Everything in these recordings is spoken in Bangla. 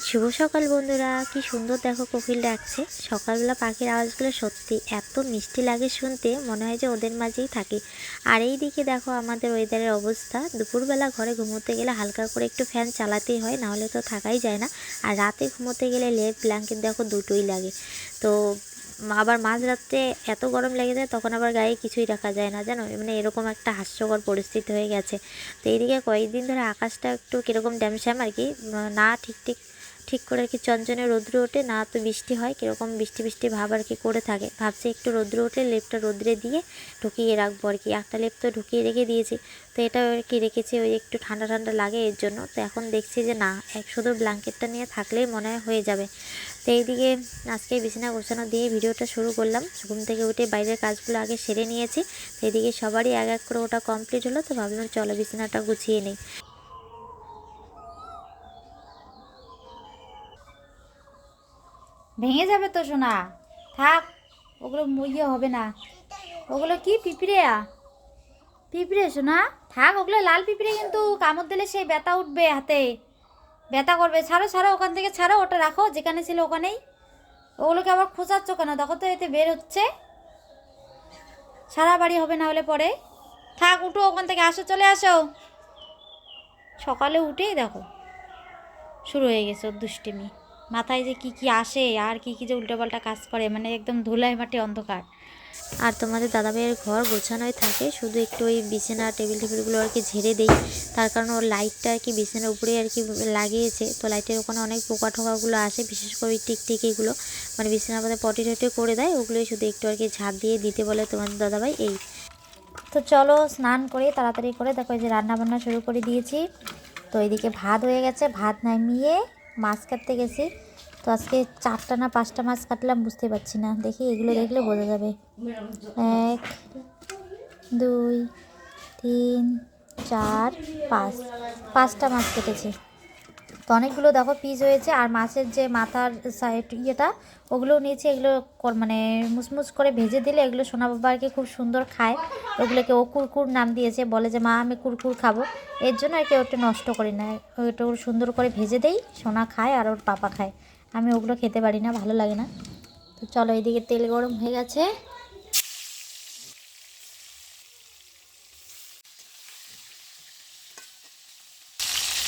শুভ সকাল বন্ধুরা, কি সুন্দর দেখো কোকিল ডাকছে। সকালবেলা পাখির আওয়াজগুলো সত্যি এত মিষ্টি লাগে শুনতে, মনে হয় যে ওদের মাঝেই থাকি। আর এই দিকে দেখো আমাদের ওয়েদারের অবস্থা, দুপুরবেলা ঘরে ঘুমোতে গেলে হালকা করে একটু ফ্যান চালাতেই হয়, নাহলে তো থাকাই যায় না। আর রাতে ঘুমোতে গেলে লেপ ব্ল্যাঙ্কেট দেখো দুটোই লাগে। তো আবার মাঝরাত্রে এত গরম লেগে যায়, তখন আবার গায়ে কিছুই রাখা যায় না, জানো, মানে এরকম একটা হাস্যকর পরিস্থিতি হয়ে গেছে। তো এইদিকে কয়েকদিন ধরে আকাশটা একটু কীরকম ড্যামশ্যাম আর কি, না ঠিক করে আর কি চনচনে রৌদ্র ওঠে, না তো বৃষ্টি হয়, কীরকম বৃষ্টি বৃষ্টি ভাব আর কি করে থাকে। ভাবছি একটু রৌদ্র উঠলে লেপটা রৌদ্রে দিয়ে ঢুকিয়ে রাখবো আর কি। একটা লেপ তো ঢুকিয়ে রেখে দিয়েছি, তো এটা আর কি রেখেছি ওই একটু ঠান্ডা ঠান্ডা লাগে এর জন্য। তো এখন দেখছি যে না, শুধু ব্ল্যাঙ্কেটটা নিয়ে থাকলেই মনে হয় হয়ে যাবে। তো এইদিকে আজকে বিছানা গোছানো দিয়ে ভিডিওটা শুরু করলাম। ঘুম থেকে উঠে বাইরের কাজগুলো আগে সেরে নিয়েছি। তো এদিকে সবারই এক এক করে ওটা কমপ্লিট হলো, তো ভাবলাম চলো বিছানাটা গুছিয়ে নিই। ভেঙে যাবে তো সোনা, থাক, ওগুলো ইয়ে হবে না। ওগুলো কি পিঁপড়ে? পিঁপড়ে সোনা, থাক, ওগুলো লাল পিঁপড়ে, কিন্তু কামড় দিলে সেই ব্যথা উঠবে, হাতে ব্যথা করবে। ছাড়ো ছাড়ো, ওখান থেকে ছাড়ো, ওটা রাখো যেখানে ছিল ওখানেই। ওগুলোকে আবার খোঁচাচ্ছ কেন? দেখো তো এতে বের হচ্ছে, সারা বাড়ি হবে না হলে পরে। থাক, উঠো ওখান থেকে, আসো, চলে আসো। সকালে উঠেই দেখো শুরু হয়ে গেছে ওর দুষ্টিমি। মাথায় যে কি কি আসে আর কি কি যে উল্টোপাল্টা কাজ করে, মানে একদম ধুলাই মাটি অন্ধকার। আর তোমাদের দাদাভাইয়ের ঘর গোছানোই থাকে, শুধু একটু ওই বিছানা টেবিলগুলো আর কি ঝেড়ে দেই। তার কারণ ওর লাইটটা আর কি বিছানার উপরে আর কি লাগিয়েছে, তো লাইটের ওখানে অনেক পোকা ঠোকাগুলো আসে, বিশেষ করে ওই টিকটিকিগুলো, মানে বিছানার মধ্যে পটি টটি করে দেয়, ওগুলোই শুধু একটু আর কি ঝাঁপ দিয়ে দিতে বলে তোমাদের দাদাভাই। এই তো চলো স্নান করে তাড়াতাড়ি করে দেখো এই যে রান্না বান্না শুরু করে দিয়েছি। তো এইদিকে ভাত হয়ে গেছে, ভাত নামিয়ে মাছ কাটতে গেছি। তো আজকে 4টা না 5টা মাছ কাটলাম বুঝতে পারছি না, দেখি এগুলো দেখলে বোঝা যাবে। 1 2 3 4 5, 5টা মাছ কেটেছি। তো অনেকগুলো দেখো পিস হয়েছে। আর মাছের যে মাথার সাইড ইয়েটা, ওগুলোও নিয়েছি। এগুলো মানে মুসমুস করে ভেজে দিলে এগুলো সোনা বাবা আর কি খুব সুন্দর খায়। ওগুলোকে ও কুরকুর নাম দিয়েছে, বলে যে মা আমি কুরকুর খাবো, এর জন্য আর কি ওটা নষ্ট করি না, ওটা সুন্দর করে ভেজে দেই, সোনা খায় আর ওর পাপা খায়। আমি ওগুলো খেতে পারি না, ভালো লাগে না। তো চলো, এইদিকে তেল গরম হয়ে গেছে।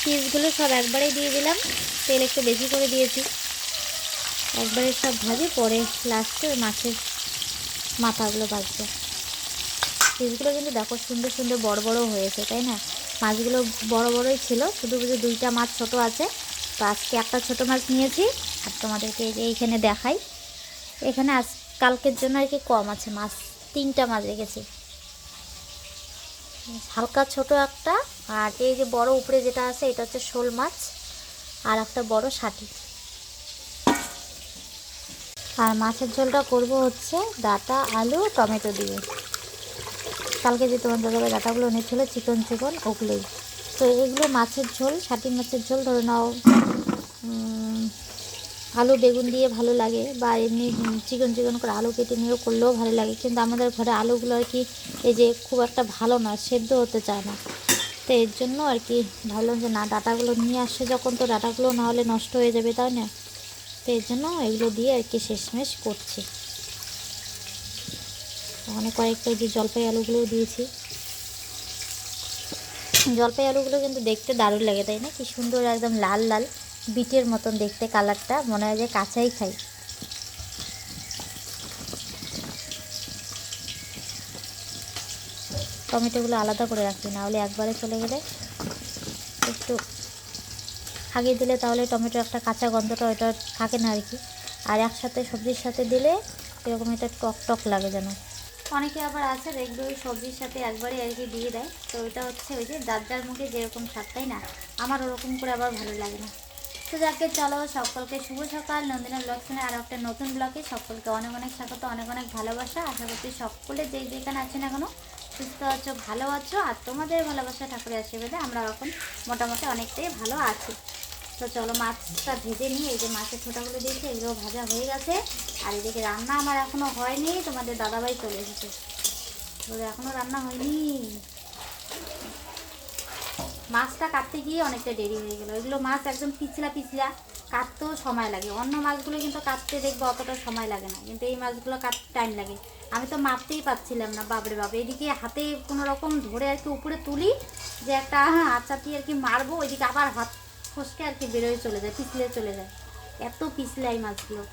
পিসগুলো সব একবারেই দিয়ে দিলাম, তেল একটু বেশি করে দিয়েছি। একবারে সব ভাজি, পরে লাস্টে মাছের মাথাগুলো ভাজবো। পিসগুলো কিন্তু দেখো সুন্দর সুন্দর বড় বড় হয়েছে, তাই না? মাছগুলো বড় বড়ই ছিল, শুধু বুঝে 2টা মাছ ছোট আছে। তো আজকে একটা ছোট মাছ নিয়েছি। আর তোমাদেরকে এইখানে দেখাই, এখানে আজ কালকের জন্য আর কি কম আছে মাছ, 3টা মাছ রেখেছি, হালকা ছোট একটা। আর এই যে বড় উপরে যেটা আছে এটা হচ্ছে শোল মাছ, আর একটা বড় শাটি। আর মাছের ঝোলটা করব হচ্ছে ডাঁটা আলু টমেটো দিয়ে। কালকে যে তোমার দাদাভাই ডাঁটাগুলো এনেছিল চিকন চিকন, ওগুলোই। তো এগুলো মাছের ঝোল, শাটি মাছের ঝোল ধরে নাও আলু বেগুন দিয়ে ভালো লাগে, বা এমনি চিকন চিকন করে আলু কেটে নিয়েও করলেও ভালো লাগে। কিন্তু আমাদের ঘরে আলুগুলো আর কি এই যে খুব একটা ভালো না, সেদ্ধ হতে চায় না। তো এর জন্য আর কি ভাবলাম যে না, ডাঁটাগুলো নিয়ে আসছে যখন, তো ডাঁটাগুলো না হলে নষ্ট হয়ে যাবে, তাই না? তো এর জন্য এগুলো দিয়ে আর কি শেষমেশ করছি। ওখানে কয়েকটা যে জলপাই আলুগুলোও দিয়েছি। জলপাই আলুগুলো কিন্তু দেখতে দারুণ লাগে, তাই না? কি সুন্দর, একদম লাল লাল বিটের মতন দেখতে কালারটা, মনে হয় যে কাঁচাই খাই। টমেটোগুলো আলাদা করে রাখি, না হলে একবারে চলে গেলে একটু আগে দিলে তাহলে টমেটো একটা কাঁচা গন্ধটা ওইটা থাকে না আর কি। আর একসাথে সবজির সাথে দিলে এরকম একটা টক টক লাগে যেন। অনেকে আবার আছে দেখবে ওই সবজির সাথে একবারে আর কি দিয়ে দেয়, তো ওইটা হচ্ছে ওই যে যার যার মুখে যেরকম স্বাদ, তাই না? আমার ওরকম করে আবার ভালো লাগে না। তো যাকে চলো, সকলকে শুভ সকাল। নন্দিনা ব্লগসনে আর একটা নতুন ব্লগে সকলকে অনেক অনেক স্বাগত, অনেক অনেক ভালোবাসা। আশা করছি সকলে যেখানে আছেন না কেন সুস্থ আছো, ভালো আছো। আর তোমাদের ভালোবাসা ঠাকুরের আশীর্বাদে আমরা এখন মোটামুটি অনেকটাই ভালো আছি। তো চলো মাছটা ভেজে নিই। এই যে মাছের ছোটাগুলো দিয়েছি, এগুলো ভাজা হয়ে গেছে। আর এদিকে রান্না আমার এখনও হয়নি, তোমাদের দাদাভাই চলে এসেছে, তো এখনও রান্না হয়নি। মাছটা কাটতে গিয়ে অনেকটা দেরি হয়ে গেল। এগুলো মাছ একদম পিছলা পিছলা, কাটতেও সময় লাগে। অন্য মাছগুলো কিন্তু কাটতে দেখবে অতটা সময় লাগে না, কিন্তু এই মাছগুলো কাটতে টাইম লাগে। আমি তো মাপতেই পাচ্ছিলাম না, বাপরে বাপ। এদিকে হাতে কোনো রকম ধরে আর কি উপরে তুলি, যে একটা আচাটি আর কি মারবো, ওইদিকে আবার হাত ফসকে আর কি বেরোয় চলে যায়, পিছলে চলে যায়। এত পিছলে এই মাছগুলো।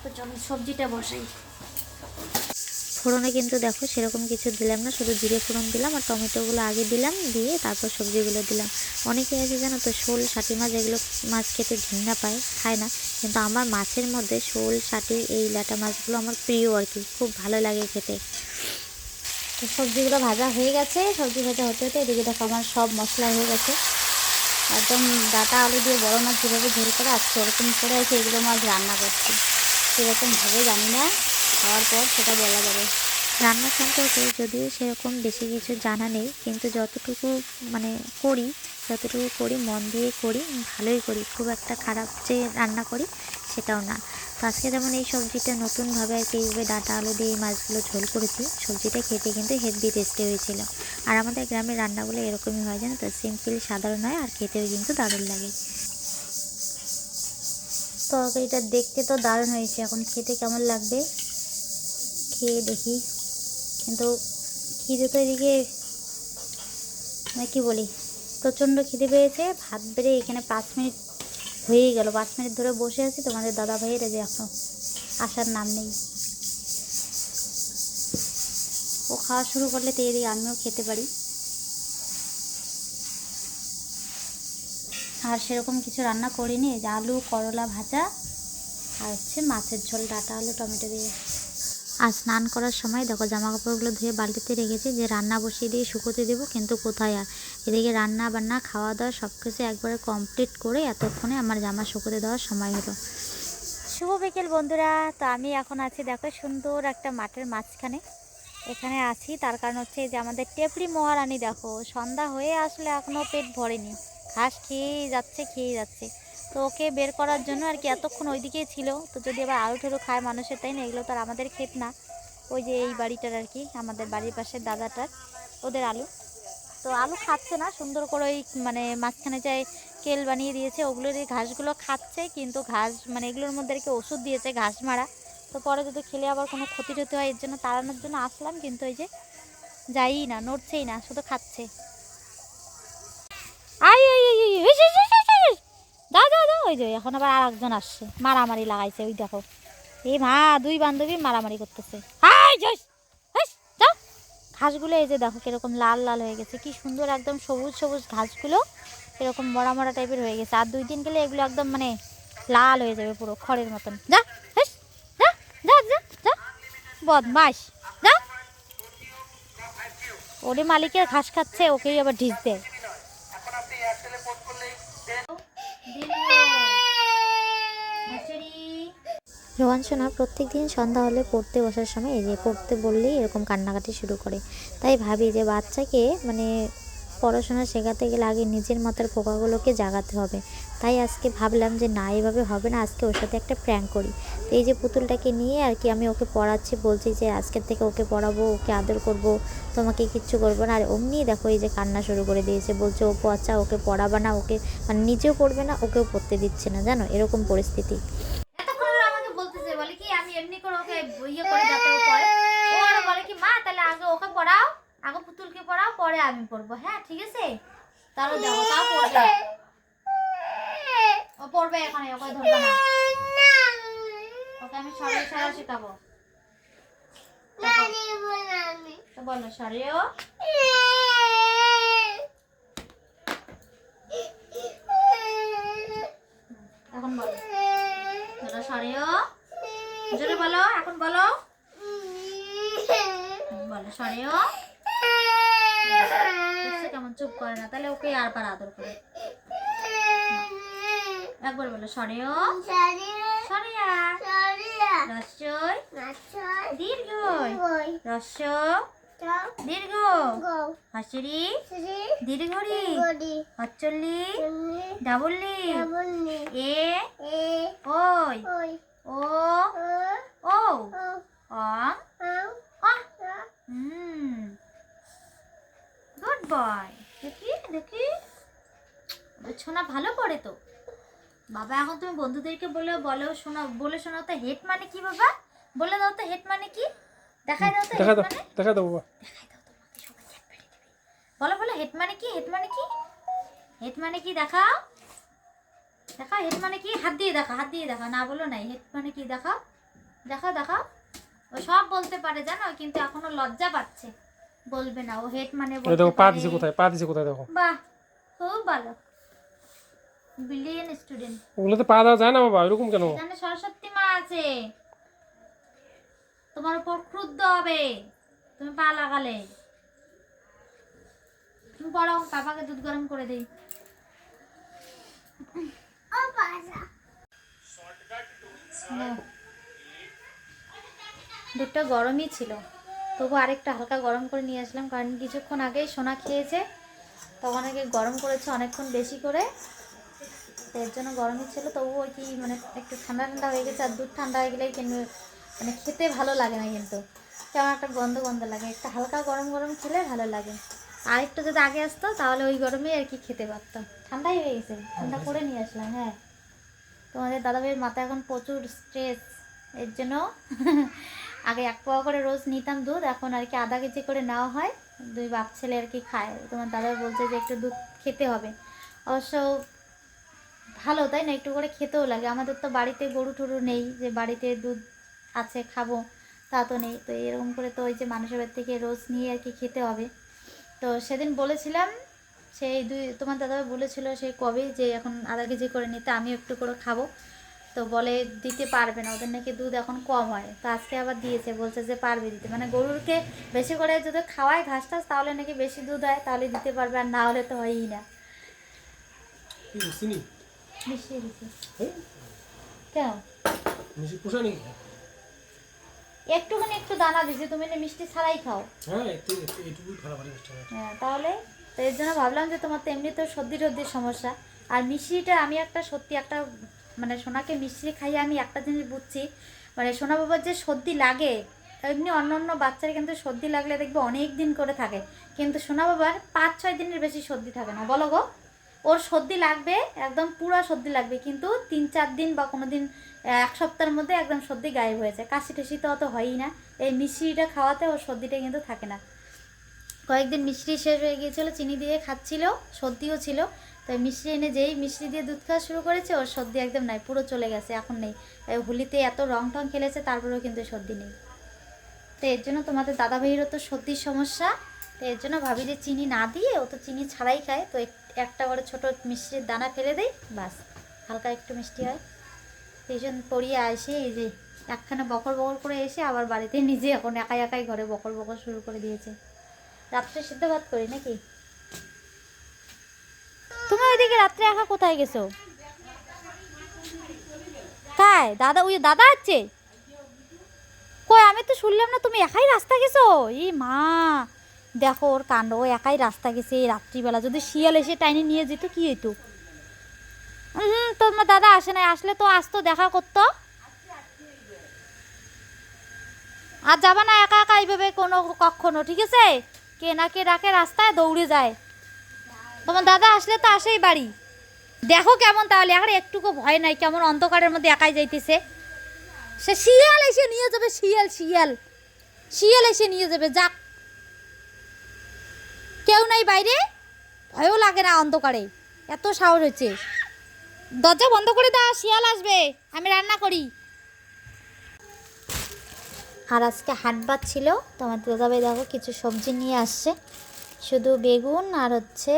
তো চলো সবজিটা বসাই। ফোড়নে কিন্তু দেখো সেরকম কিছু দিলাম না, শুধু জিরে ফোড়ন দিলাম আর টমেটোগুলো আগে দিলাম, দিয়ে তারপর সবজিগুলো দিলাম। অনেকে আছে জানো তো শোল শাটি মাছ, এগুলো মাছ খেতে ঘৃণা পায়, খায় না, কিন্তু আমার মাছের মধ্যে শোল শাটি এই ল্যাটা মাছগুলো আমার প্রিয় আর কি, খুব ভালো লাগে খেতে। তো সবজিগুলো ভাজা হয়ে গেছে, সবজি ভাজা হতে হতে এদিকে দেখো আমার সব মশলা হয়ে গেছে। একদম ডাটা আলু দিয়ে বড় মাছ যেভাবে ঝোল করে আজকে ওরকম করে আছে এগুলো মাছ রান্না করছি। সেরকমভাবে জানি না, খাওয়ার পর সেটা বলা যাবে। রান্না সম্পর্কে যদিও সেরকম বেশি কিছু জানা নেই, কিন্তু যতটুকু মানে করি, যতটুকু করি মন দিয়ে করি, ভালোই করি, খুব একটা খারাপ যে রান্না করি সেটাও না। তো আজকে যেমন এই সবজিটা নতুনভাবে আর কি এইভাবে ডাঁটা আলু দিয়ে এই মাছগুলো ঝোল করেছি, সবজিটা খেতে কিন্তু হেভি টেস্টি হয়েছিল। আর আমাদের গ্রামের রান্নাগুলো এরকমই হয় জানো তো, সিম্পল সাধারণ হয় আর খেতেও কিন্তু দারুণ লাগে। তরকারিটা দেখতে তো দারুণ হয়েছে, এখন খেতে কেমন লাগবে খেয়ে দেখি। কিন্তু খিদে তো এদিকে মানে কী বলি, প্রচণ্ড খিদে পেয়েছে। ভাত বেড়ে এখানে 5 মিনিট হয়েই গেল, 5 মিনিট ধরে বসে আছি। তোমাদের দাদা ভাইয়ের যে এখনও আসার নাম নেই। ও খাওয়া শুরু করলে তো এদিকে আমিও খেতে পারি। আর সেরকম কিছু রান্না করিনি, যে আলু করলা ভাজা আর হচ্ছে মাছের ঝোল ডাঁটা আলু টমেটো দিয়ে। আর স্নান করার সময় দেখো জামা কাপড়গুলো ধুয়ে বালতিতে রেখেছি, যে রান্না বসিয়ে দিয়ে শুকোতে দেবো, কিন্তু কোথায় আর, এদিকে রান্না বান্না খাওয়া দাওয়া সব কিছু একবারে কমপ্লিট করে এতক্ষণে আমার জামা শুকোতে দেওয়ার সময় হলো। শুভ বিকেল বন্ধুরা। তো আমি এখন আছি দেখো সুন্দর একটা মাঠের মাঝখানে, এখানে আছি তার কারণ হচ্ছে যে আমাদের টেপরি মহারানী দেখো সন্ধ্যা হয়ে আসলে এখনও পেট ভরেনি, ঘাস খেয়েই যাচ্ছে খেয়েই যাচ্ছে। তো ওকে বের করার জন্য আর কি এতক্ষণ ওইদিকেই ছিল। তো যদি আবার আলু ঠেলু খায় মানুষের, তাই না, এগুলো তো আর আমাদের ক্ষেত না, ওই যে এই বাড়িটার আর কি, আমাদের বাড়ির পাশের দাদাটার, ওদের আলু। তো আলু খাচ্ছে না, সুন্দর করে ওই মানে মাঝখানে যে কেল বানিয়ে দিয়েছে ওগুলোর এই ঘাসগুলো খাচ্ছে, কিন্তু ঘাস মানে এগুলোর মধ্যে আর কি ওষুধ দিয়েছে ঘাস মারা। তো পরে যদি খেলে আবার কোনো ক্ষতি টতি হয়, এর জন্য তাড়ানোর জন্য আসলাম, কিন্তু এই যে যাই না, নড়ছেই না, শুধু খাচ্ছে। আই ওই দাও দাও দাও, ওই যে এখন আবার আর একজন আসছে, মারামারি লাগাইছে, ওই দেখো এই মা, দুই বান্ধবী মারামারি করতেছে। যাও। ঘাসগুলো এই যে দেখো কিরকম লাল লাল হয়ে গেছে, কি সুন্দর একদম সবুজ সবুজ ঘাসগুলো এরকম মরা মরা টাইপের হয়ে গেছে। আর 2 দিন গেলে এগুলো একদম মানে লাল হয়ে যাবে পুরো খড়ের মতন। যা যা যা যা যা, বদমাস, যা। ওরে মালিকের ঘাস খাচ্ছে, ওকেই আবার ঢিস দেয়। রোহান সোনা প্রত্যেক দিন সন্ধ্যা হলে পড়তে বসার সময় এই যে পড়তে বললেই এরকম কান্নাকাটি শুরু করে। তাই ভাবি যে বাচ্চাকে মানে পড়াশোনা শেখাতে গেলে আগে নিজের মাথার পোকাগুলোকে জাগাতে হবে। তাই আজকে ভাবলাম যে না, এভাবে হবে না, আজকে ওর সাথে একটা প্র্যাঙ্ক করি। তো এই যে পুতুলটাকে নিয়ে আর কি আমি ওকে পড়াচ্ছি, বলছি যে আজকের থেকে ওকে পড়াবো, ওকে আদর করব, তোমাকে কিচ্ছু করবো না। আর অমনি দেখো এই যে কান্না শুরু করে দিয়েছে, বলছে ও আচ্ছা ওকে পড়াবা না, ওকে মানে নিজেও পড়বে না, ওকেও পড়তে দিচ্ছে না, জানো এরকম পরিস্থিতি। আমাকে বলতেছে, বলে কি আমি এমনি করে ওকে ইয়ে করে যাতে ও পড়ে। ও আরো বলে কি মা তাহলে আগে ওকে পড়াও, আগে পুতুলকে পড়াও, পরে আমি পড়বো। হ্যাঁ ঠিক আছে, তাহলে দেখো তাও পড়বে, ও পড়বে, এখন ওকে ধরবে না, ওকে আমি সরে সরা শেখাবো। তো বলো সরেও, এখন বলো সরেও, জোরে বলো, এখন বলো, বলো সরেও। কেমন চুপ করে না, তাহলে ওকে আর পার আদর করে একবার বলো সরেও, সরিয়া, রস্যই দীর্ঘই, রস্য দীর্ঘ, হস্যরি দীর্ঘরি, হচ্চল্লি ডাবল্লি, এ ওই, ও ও, অং অহ। Good boy. দেখি দেখি, ওই সোনা ভালো পড়ে তো বাবা। এখন তুমি বন্ধুদেরকে বলো শোনা, বলে শোনাও তো হেড মানে কি বাবা, বলে দাও তো হেড মানে কি, দেখাই দাও তো হেড মানে, দেখা দাও বাবা, দেখাই দাও, তোমাকে সবাই এক পেড়ে দিবে। বলো বলো হেড মানে কি, হেড মানে কি, হেড মানে কি দেখাও, দেখাও হেড মানে কি, হাত দিয়ে দেখা, হাত দিয়ে দেখা, না বলো নাই, হেড মানে কি দেখাও, দেখাও দেখাও। ও সব বলতে পারে জানো, কিন্তু এখনো লজ্জা পাচ্ছে, বলবে না। ও হেড মানে এই বলতে দেখো পা পারে। দিছে কোথায়, পা দিছে কোথায় দেখো। বাহ, খুব ভালো, ব্রিলিয়েন্ট স্টুডেন্ট। ওগুলোতে পা দেওয়া যায় না বাবা, এরকম কেন? এখানে সরস্বতী মা আছে, তোমার উপর ক্রুদ্ধ হবে তুমি পা লাগালে। তুমি পড়ো, পাপাকে দুধ গরম করে দিই। দুধটা গরমই ছিল, তবু আরেকটা হালকা গরম করে নিয়ে আসলাম, কারণ কিছুক্ষণ আগেই সোনা খেয়েছে, তখন আগে গরম করেছে অনেকক্ষণ বেশি করে, তো এর জন্য গরমই ছিল। তবুও কি মানে একটু ঠান্ডা ঠান্ডা হয়ে গেছে, আর দুধ ঠান্ডা হয়ে গেলেই কিন্তু মানে খেতে ভালো লাগে না, কিন্তু কেমন একটা গন্ধ গন্ধ লাগে। একটু হালকা গরম গরম খেলে ভালো লাগে। আর একটু যদি আগে আসতো তাহলে ওই গরমেই আর কি খেতে পারতাম। ঠান্ডাই হয়ে গেছে, ঠান্ডা করে নিয়ে আসলাম। হ্যাঁ, তোমাদের দাদাভাইয়ের মাথায় এখন প্রচুর স্ট্রেস, এর জন্য আগে 1 পোয়া করে রোজ নিতাম দুধ, এখন আর কি আধা কেজি করে নেওয়া হয়। 2 বাপ ছেলে আর কি খায়। তোমার দাদা বলছে যে একটু দুধ খেতে হবে, অবশ্য ভালো তাই না, একটু করে খেতেও লাগে। আমাদের তো বাড়িতে গরু টরু নেই যে বাড়িতে দুধ আছে খাবো, তা তো নেই। তো এরকম করে তো ওই যে মানুষের বাড়ি থেকে রোজ নিয়ে আর কি খেতে হবে। তো সেদিন বলেছিলাম, সেই তোমার দাদা বলেছিল সেই কবে যে এখন আধা কেজি করে নিতে, আমি একটু করে খাবো। তো বলে দিতে পারবে না, ওদের নাকি দুধ এখন কম হয়। তো আজকে আবার দিয়েছে, বলছে যে পারবে দিতে, মানে গরুকে বেশি করে যদি খাওয়ায় ঘাস টাস তাহলে নাকি বেশি দুধ হয়, তাহলে দিতে পারবে, আর না হলে তো হয়ই না। মিশিয়ে দিতে কেন, একটুখানি একটু দানা দিছি, তুমি না মিষ্টি ছাড়াই খাও। হ্যাঁ তাহলে, তো এর জন্য ভাবলাম যে তোমার তো এমনি তো সর্দি টর্দির সমস্যা, আর মিষ্টিটা আমি একটা সত্যি একটা মানে সোনাকে মিষ্টি খাইয়ে আমি একটা জিনিস বুঝছি, মানে সোনা বাবার যে সর্দি লাগে, এমনি অন্য অন্য বাচ্চারা কিন্তু সর্দি লাগলে দেখবে অনেক দিন করে থাকে, কিন্তু সোনা বাবার 5-6 দিনের বেশি সর্দি থাকে না। বলো গো, ওর সর্দি লাগবে একদম পুরো সর্দি লাগবে, কিন্তু 3-4 দিন বা কোনো দিন 1 সপ্তাহের মধ্যে একদম সর্দি গায়েব হয়েছে। কাশি টাশি তো অত হয়ই না, এই মিষ্টিটা খাওয়াতে ওর সর্দিটা কিন্তু থাকে না। কয়েকদিন মিষ্টি শেষ হয়ে গিয়েছিলো, চিনি দিয়ে খাচ্ছিল, সর্দিও ছিল, তো মিষ্টি এনে যেই মিষ্টি দিয়ে দুধ খাওয়া শুরু করেছে, ওর সর্দি একদম নাই, পুরো চলে গেছে, এখন নেই। হোলিতে এত রং টং খেলেছে, তারপরেও কিন্তু সর্দি নেই। তো এর জন্য তোমাদের দাদাভাইয়েরও তো সর্দির সমস্যা, তো এর জন্য ভাবি যে চিনি না দিয়ে, ও তো চিনি ছাড়াই খায়, তো একটা বড় ছোটো মিষ্টির দানা ফেলে দেই, বাস হালকা একটু মিষ্টি হয়। সেই জন্য পড়িয়ে আসে, এই যে একখানে বকর বকর করে এসে আবার বাড়িতে নিজে এখন একাই একাই ঘরে বকর বকর শুরু করে দিয়েছে। রাত্রে সিদ্ধ ভাত করি নাকি? তুমি ওইদিকে রাত্রে একা কোথায় গেছো? তাই দাদা, ওই দাদা আছে কই? আমি তো শুনলাম না, তুমি একাই রাস্তা গেছো? ই মা, দেখো ওর কাণ্ড, ও একাই রাস্তা গেছে এই রাত্রিবেলা। যদি শিয়াল এসে টাইনে নিয়ে যেত কি হইতো? তোমার দাদা আসে নাই, আসলে তো আসতো, দেখা করতো। আর যাবা না একা একা এইভাবে কোনো কখনো, ঠিক আছে? কে না কে ডাকে রাস্তায় দৌড়ে যায়। তোমার দাদা আসলে তো আসেই বাড়ি। দেখো কেমন, তাহলে আর একটুকু ভয় নাই, কেমন অন্ধকারের মধ্যে একাই যাইতেছে। সে শিয়াল এসে নিয়ে যাবে, শিয়াল শিয়াল শিয়াল এসে নিয়ে যাবে, যাক। কেউ নাই বাইরে, ভয়ও লাগে না অন্ধকারে, এত সাহস হচ্ছে। দরজা বন্ধ করে দাও, শিয়াল আসবে, আমি রান্না করি। আর আজকে হাটবার ছিল, তোমার দাদাভাই দেখো কিছু সবজি নিয়ে আসছে, শুধু বেগুন আর হচ্ছে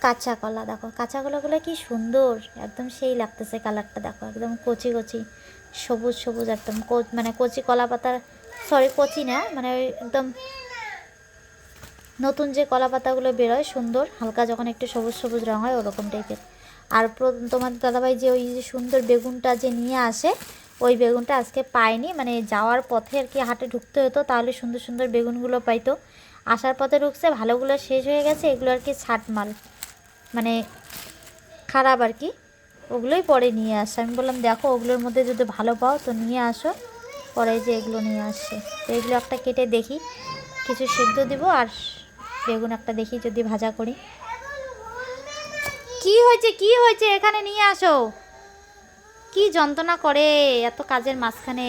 কাঁচা কলা। দেখো কাঁচা কলাগুলো কি সুন্দর, একদম সেই লাগতেছে কালারটা, দেখো একদম কচি কচি সবুজ সবুজ, একদম মানে কচি কলা পাতার, সরি কচি না, মানে একদম নতুন যে কলা পাতাগুলো বেরোয় সুন্দর হালকা, যখন একটু সবুজ সবুজ রঙ হয় ওরকম টাইপের। আর তোমার দাদাভাই যে ওই যে সুন্দর বেগুনটা যে নিয়ে আসে, ওই বেগুনটা আজকে পাইনি, মানে যাওয়ার পথে আর কি হাটে ঢুকতে হতো, তাহলে সুন্দর সুন্দর বেগুনগুলো পাইতো। আসার পথে ঢুকছে, ভালোগুলো শেষ হয়ে গেছে, এগুলো আর কি ছাট মাল, মানে খারাপ আর কি, ওগুলোই পরে নিয়ে আসে। আমি বললাম দেখো ওগুলোর মধ্যে যদি ভালো পাও তো নিয়ে আসো, পরে যে এগুলো নিয়ে আসছে। তো এগুলো একটা কেটে দেখি, কিছু সিদ্ধ দিব, আর বেগুন একটা দেখি যদি ভাজা করি। কি হয়েছে কি হয়েছে, এখানে নিয়ে আসো। কি যন্ত্রণা করে এত কাজের মাঝখানে।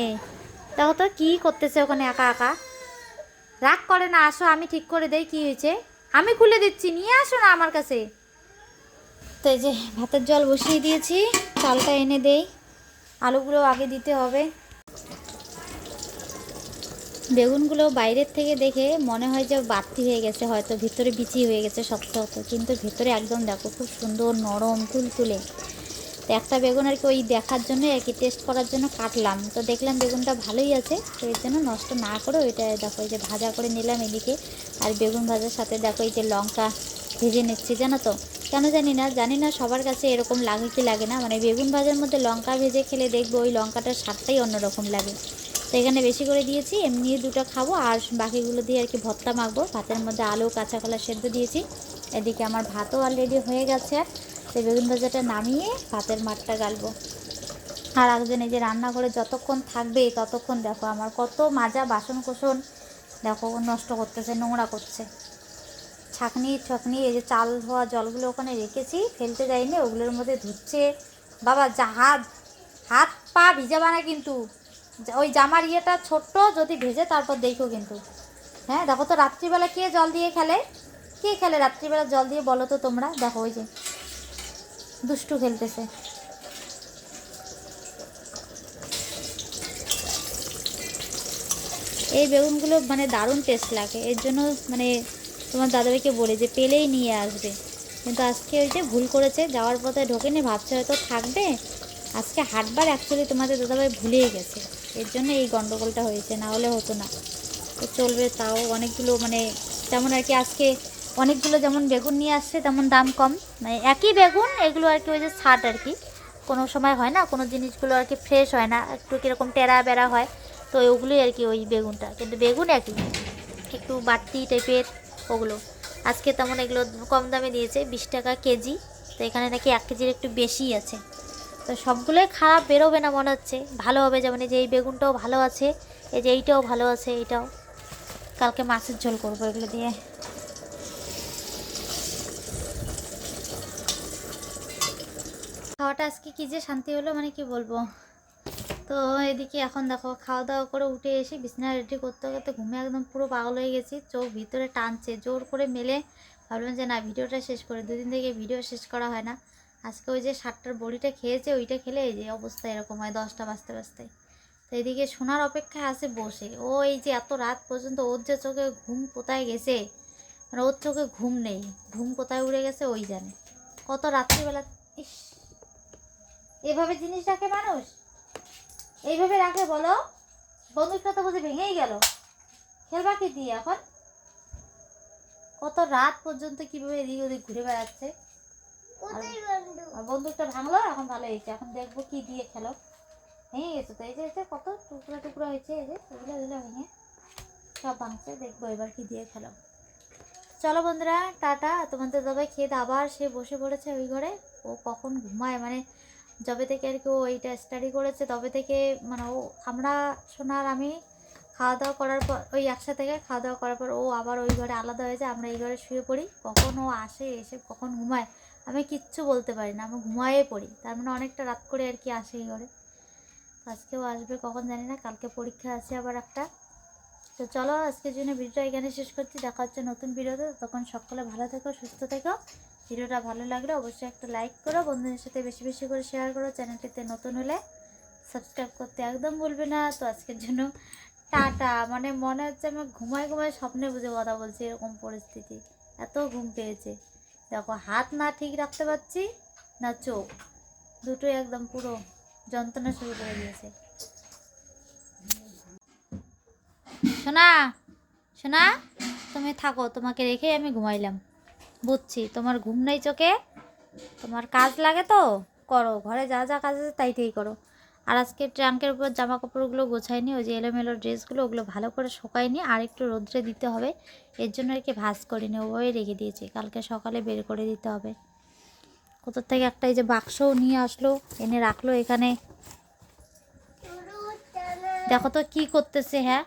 দেখো তো কি করতেছে ওখানে একা একা। রাগ করে না, আসো আমি ঠিক করে দেই কি হয়েছে। আমি খুলে দিচ্ছি, নিয়ে আসো না আমার কাছে। তো এই যে ভাতের জল বসিয়ে দিয়েছি, চালটা এনে দেই। আলুগুলো আগে দিতে হবে। বেগুনগুলো বাইরের থেকে দেখে মনে হয় যে বাড়তি হয়ে গেছে, হয়তো ভিতরে বিচি হয়ে গেছে শক্ত শক্ত, কিন্তু ভিতরে একদম দেখো খুব সুন্দর নরম তুলতুলে। তো একটা বেগুন আর কি ওই দেখার জন্য আর কি টেস্ট করার জন্য কাটলাম, তো দেখলাম বেগুনটা ভালোই আছে, তো এর জন্য নষ্ট না করে ওইটা দেখো এই যে ভাজা করে নিলাম এদিকে। আর বেগুন ভাজার সাথে দেখো এই যে লঙ্কা ভেজে নিচ্ছি। জানো তো কেন জানি না সবার কাছে এরকম লাগে কি লাগে না, মানে বেগুন ভাজার মধ্যে লঙ্কা ভেজে খেলে দেখবো ওই লঙ্কাটার স্বাদটাই অন্যরকম লাগে। তো এখানে বেশি করে দিয়েছি, এমনি দুটো খাবো আর বাকিগুলো দিয়ে আর কি ভর্তা মাখবো। ভাতের মধ্যে আলু কাঁচা কলা সেদ্ধ দিয়েছি। এদিকে আমার ভাতও অলরেডি হয়ে গেছে। তো বেগুন ভাজাটা নামিয়ে ভাতের মাঠটা গালবো। আর একজন এই যে রান্নাঘরে যতক্ষণ থাকবে ততক্ষণ দেখো আমার কত মাজা বাসন কোসন দেখো নষ্ট করতেছে, নোংরা করছে। ছাঁকনি এই যে চাল ধোয়া জলগুলো ওখানে রেখেছি, ফেলতে যাইনি, ওগুলোর মধ্যে ধুচ্ছে। বাবা যা হাত হাত পা ভিজাবা না কিন্তু, ওই জামার ইয়েটা ছোট্ট যদি ভেজে তারপর দেখো কিন্তু। হ্যাঁ দেখো তো রাত্রিবেলা কে জল দিয়ে খেলে, কে খেলে রাত্রিবেলা জল দিয়ে বলো তো তোমরা। দেখো ওই যে দুষ্টু খেলতেছে। এই বেগুনগুলো মানে দারুণ টেস্ট লাগে, এর জন্য মানে তোমার দাদাভাইকে বলে যে পেলেই নিয়ে আসবে, কিন্তু আজকে ওই যে ভুল করেছে, যাওয়ার পথে ঢোকেনি, ভাবছে হয়তো থাকবে। আজকে হাটবার অ্যাকচুয়ালি তোমাদের দাদাভাই ভুলেই গেছে, এর জন্য এই গন্ডগোলটা হয়েছে, না হলে হতো না। তো চলবে, তাও অনেকগুলো মানে যেমন আর কি আজকে অনেকগুলো যেমন বেগুন নিয়ে আসছে তেমন দাম কম, মানে একই বেগুন এগুলো আর কি ওই যে ছাট আর কি। কোনো সময় হয় না কোনো জিনিসগুলো আর কি ফ্রেশ হয় না, একটু কীরকম টেরা বেড়া হয়, তো ওগুলোই আর কি ওই বেগুনটা, কিন্তু বেগুন একই, একটু বাড়তি টাইপের ওগুলো। আজকে তেমন এগুলো কম দামে দিয়েছে 20 টাকা কেজি, তো এখানে নাকি 1 কেজির একটু বেশিই আছে। তো সবগুলোই খারাপ বেরোবে না মনে হচ্ছে, ভালো হবে। যেমন এই যে এই বেগুনটাও ভালো আছে, এই যে এইটাও ভালো আছে, এইটাও। কালকে মাছের ঝোল করবো এগুলো দিয়ে। খাওয়াটা আজকে কী যে শান্তি হলো মানে কি বলবো। তো এদিকে এখন দেখো খাওয়া দাওয়া করে উঠে এসে বিছানা রেডি করতে করতে ঘুমে একদম পুরো পাগল হয়ে গেছি, চোখ ভিতরে টানছে জোর করে মেলে। ভাবলাম যে না ভিডিওটা শেষ করে, দুদিন থেকে ভিডিও শেষ করা হয় না। আজকে ওই যে 7টার বড়িটা খেয়েছে, ওইটা খেলে এই যে অবস্থা এরকম হয় 10টা বাজতে বাজতে। তো এদিকে শোনার অপেক্ষায় আছে বসে, ও এই যে এত রাত পর্যন্ত ওর যে চোখে ঘুম কোথায় গেছে, মানে ওর চোখে ঘুম নেই, ঘুম কোথায় উড়ে গেছে ওই জানে। কত রাত্রিবেলা, ইস এভাবে জিনিস রাখে মানুষ, এইভাবে রাখে বলো। বন্দুকটা তো বুঝে ভেঙেই গেল, খেলবা কি দিয়ে এখন। কত রাত পর্যন্ত কিভাবে এদিক ওদিক ঘুরে বেড়াচ্ছে। আর বন্দুকটা ভাঙলো, এখন ভালো হয়েছে, এখন দেখবো কি দিয়ে খেলো। ভেঙে গেছে তো, এই যে কত টুকরা টুকরা হয়েছে, এই যে এগুলো এগুলো ভেঙে সব ভাঙছে, দেখবো এবার কি দিয়ে খেলো। চলো বন্ধুরা টাটা, তোমাদের দাবাই খেয়ে আবার সে বসে পড়েছে ওই ঘরে। ও কখন ঘুমায় মানে যবে থেকে আর কি ও এইটা স্টাডি করেছে তবে থেকে, মানে ও আমরা শোনার আমি খাওয়া দাওয়া করার পর ওই একসাথে খাওয়া দাওয়া করার পর ও আবার ওই ঘরে আলাদা হয়ে যায়, আমরা এই ঘরে শুয়ে পড়ি। কখন ও আসে এসে কখন ঘুমায় আমি কিচ্ছু বলতে পারি না, আমি ঘুমায়ে পড়ি, তার মানে অনেকটা রাত করে আর কি আসে এই ঘরে। আজকেও আসবে কখন জানি না, কালকে পরীক্ষা আছে আবার একটা। তো চলো আজকের জন্য ভিডিওটা এখানে শেষ করছি, দেখা হচ্ছে নতুন ভিডিওতে, তখন সকলে ভালো থেকো সুস্থ থেকো। ভিডিওটা ভালো লাগলে অবশ্যই একটা লাইক করো, বন্ধুদের সাথে বেশি বেশি করে শেয়ার করো, চ্যানেলটিতে নতুন হলে সাবস্ক্রাইব করতে একদম ভুলবে না। তো আজকের জন্য টাটা, মানে মনে হচ্ছে আমি ঘুমায় ঘুমায় স্বপ্নে বুঝে কথা বলছি, এরকম পরিস্থিতি, এত ঘুম পেয়েছে। দেখো হাত না ঠিক রাখতে পারছি না চোখ, দুটোই একদম পুরো যন্ত্রণা শুরু করে দিয়েছে। শোনা শোনা তুমি থাকো, তোমাকে রেখে আমি ঘুমাইলাম, বুঝছি তোমার ঘুম নেই চোখে, তোমার কাজ লাগে তো করো, ঘরে যা যা কাজ আছে তাই করো। আর আজকে ট্রাঙ্কের উপর জামা কাপড়গুলো গোছাইনি, ওই যে এলোমেলো ড্রেসগুলো ওগুলো ভালো করে শুকাইনি, আর একটু রোদ্রে দিতে হবে, এর জন্য আর কি ভাঁজ করিনি, ওভাবে রেখে দিয়েছি, কালকে সকালে বের করে দিতে হবে। কোথার থেকে একটা এই যে বাক্সও নিয়ে আসলো, এনে রাখলো এখানে। দেখো তো কি করতেছে, হ্যাঁ